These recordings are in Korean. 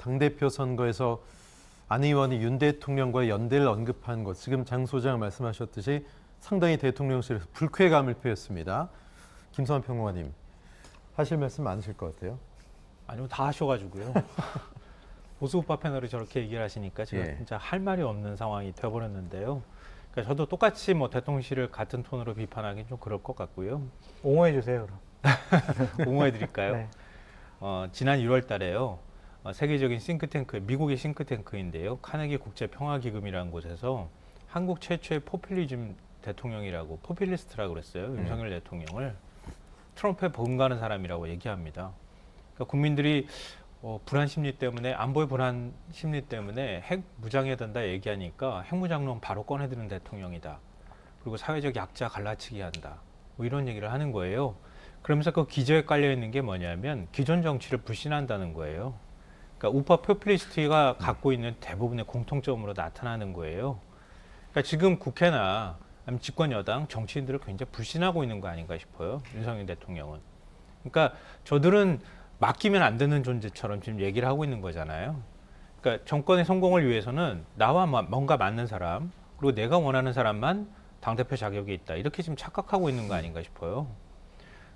당대표 선거에서 안 의원이 윤 대통령과 연대를 언급한 것, 지금 장 소장 말씀하셨듯이 상당히 대통령실에서 불쾌감을 표했습니다. 김성환 평론가님, 하실 말씀 많으실 것 같아요. 아니요, 다 하셔가지고요. 보수우파 패널이 저렇게 얘기를 하시니까 제가 예. 진짜 할 말이 없는 상황이 되어버렸는데요. 그러니까 저도 똑같이 뭐 대통령실을 같은 톤으로 비판하기 좀 그럴 것 같고요. 옹호해 주세요, 그럼. 옹호해 드릴까요? 네. 지난 1월 달에요. 세계적인 싱크탱크, 미국의 싱크탱크인데요. 카네기 국제평화기금이라는 곳에서 한국 최초의 포퓰리즘 대통령이라고, 포퓰리스트라고 그랬어요. 윤석열 대통령을 트럼프에 버금가는 사람이라고 얘기합니다. 그러니까 국민들이 불안 심리 때문에, 안보의 불안 심리 때문에 핵 무장해야 된다 얘기하니까 핵무장론 바로 꺼내드는 대통령이다. 그리고 사회적 약자 갈라치기 한다. 뭐 이런 얘기를 하는 거예요. 그러면서 그 기저에 깔려 있는 게 뭐냐면 기존 정치를 불신한다는 거예요. 그러니까 우파 포퓰리스트가 갖고 있는 대부분의 공통점으로 나타나는 거예요. 그러니까 지금 국회나 아니면 집권 여당 정치인들을 굉장히 불신하고 있는 거 아닌가 싶어요. 윤석열 대통령은. 그러니까 저들은 맡기면 안 되는 존재처럼 지금 얘기를 하고 있는 거잖아요. 그러니까 정권의 성공을 위해서는 나와 뭔가 맞는 사람, 그리고 내가 원하는 사람만 당대표 자격이 있다. 이렇게 지금 착각하고 있는 거 아닌가 싶어요.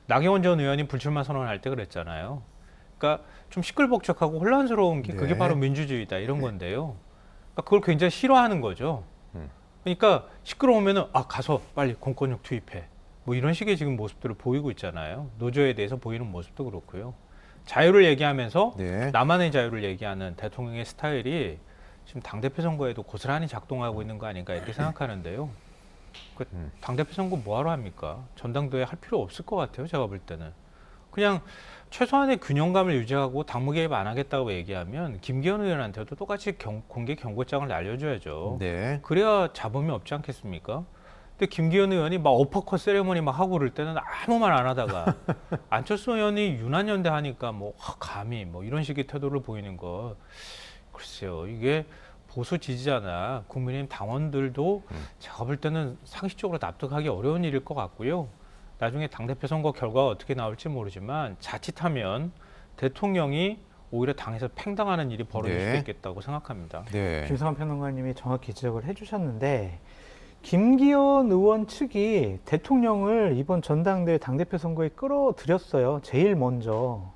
나경원 전 의원이 불출마 선언할 때 그랬잖아요. 그러니까 좀 시끌벅적하고 혼란스러운 게 그게 네. 바로 민주주의다 이런 건데요. 그러니까 그걸 굉장히 싫어하는 거죠. 그러니까 시끄러우면은 가서 빨리 공권력 투입해. 뭐 이런 식의 지금 모습들을 보이고 있잖아요. 노조에 대해서 보이는 모습도 그렇고요. 자유를 얘기하면서 네. 나만의 자유를 얘기하는 대통령의 스타일이 지금 당대표 선거에도 고스란히 작동하고 있는 거 아닌가 이렇게 생각하는데요. 당대표 선거 뭐하러 합니까? 전당대회 할 필요 없을 것 같아요. 제가 볼 때는. 그냥 최소한의 균형감을 유지하고 당무 개입 안 하겠다고 얘기하면 김기현 의원한테도 똑같이 공개 경고장을 날려줘야죠. 네. 그래야 잡음이 없지 않겠습니까? 근데 김기현 의원이 막 어퍼컷 세레머니 막 하고 그럴 때는 아무 말 안 하다가 안철수 의원이 유난연대 하니까 뭐 감히 뭐 이런 식의 태도를 보이는 거, 글쎄요. 이게 보수 지지자나 국민의힘 당원들도 제가 볼 때는 상식적으로 납득하기 어려운 일일 것 같고요. 나중에 당대표 선거 결과가 어떻게 나올지 모르지만 자칫하면 대통령이 오히려 당에서 팽당하는 일이 벌어질 네. 수도 있겠다고 생각합니다. 네. 김성환 평론가님이 정확히 지적을 해주셨는데, 김기현 의원 측이 대통령을 이번 전당대회 당대표 선거에 끌어들였어요. 제일 먼저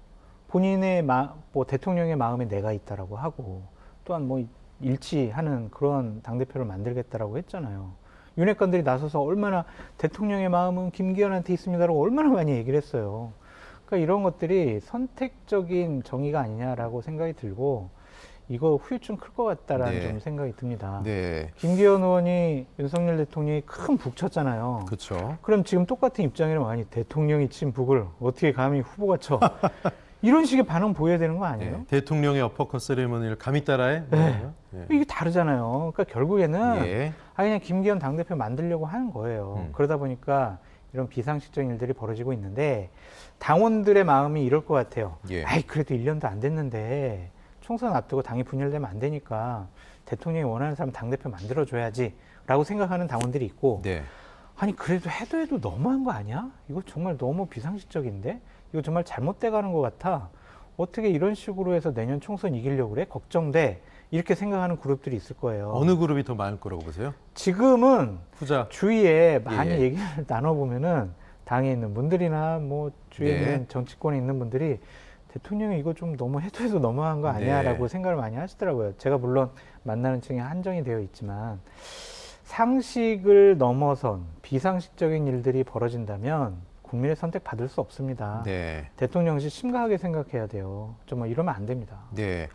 본인의 뭐 대통령의 마음에 내가 있다라고 하고, 또한 뭐 일치하는 그런 당대표를 만들겠다라고 했잖아요. 윤핵관들이 나서서 얼마나 대통령의 마음은 김기현한테 있습니다라고 얼마나 많이 얘기를 했어요. 그러니까 이런 것들이 선택적인 정의가 아니냐라고 생각이 들고, 이거 후유증 클 것 같다라는 네. 좀 생각이 듭니다. 네. 김기현 의원이 윤석열 대통령이 큰 북 쳤잖아요. 그렇죠. 그럼 지금 똑같은 입장이라면, 아니 대통령이 친 북을 어떻게 감히 후보가 쳐? 이런 식의 반응 보여야 되는 거 아니에요? 네. 대통령의 어퍼컷 세레머니를 감히 따라해? 네. 네. 이게 다르잖아요. 그러니까 결국에는 예. 그냥 김기현 당대표 만들려고 하는 거예요. 그러다 보니까 이런 비상식적인 일들이 벌어지고 있는데, 당원들의 마음이 이럴 것 같아요. 예. 아이, 그래도 1년도 안 됐는데 총선 앞두고 당이 분열되면 안 되니까 대통령이 원하는 사람 당대표 만들어줘야지 라고 생각하는 당원들이 있고, 네. 아니 그래도 해도 너무한 거 아니야? 이거 정말 너무 비상식적인데? 이거 정말 잘못돼 가는 것 같아. 어떻게 이런 식으로 해서 내년 총선 이기려고 그래? 걱정돼. 이렇게 생각하는 그룹들이 있을 거예요. 어느 그룹이 더 많을 거라고 보세요? 지금은 후자. 주위에 많이 예. 얘기를 나눠보면은 당에 있는 분들이나 뭐 주위에 네. 있는 정치권에 있는 분들이 대통령이 이거 좀 너무 해도 너무한 거 아니야라고 네. 생각을 많이 하시더라고요. 제가 물론 만나는 층이 한정이 되어 있지만, 상식을 넘어선 비상식적인 일들이 벌어진다면 국민의 선택 받을 수 없습니다. 네. 대통령실 심각하게 생각해야 돼요. 정말 이러면 안 됩니다. 네.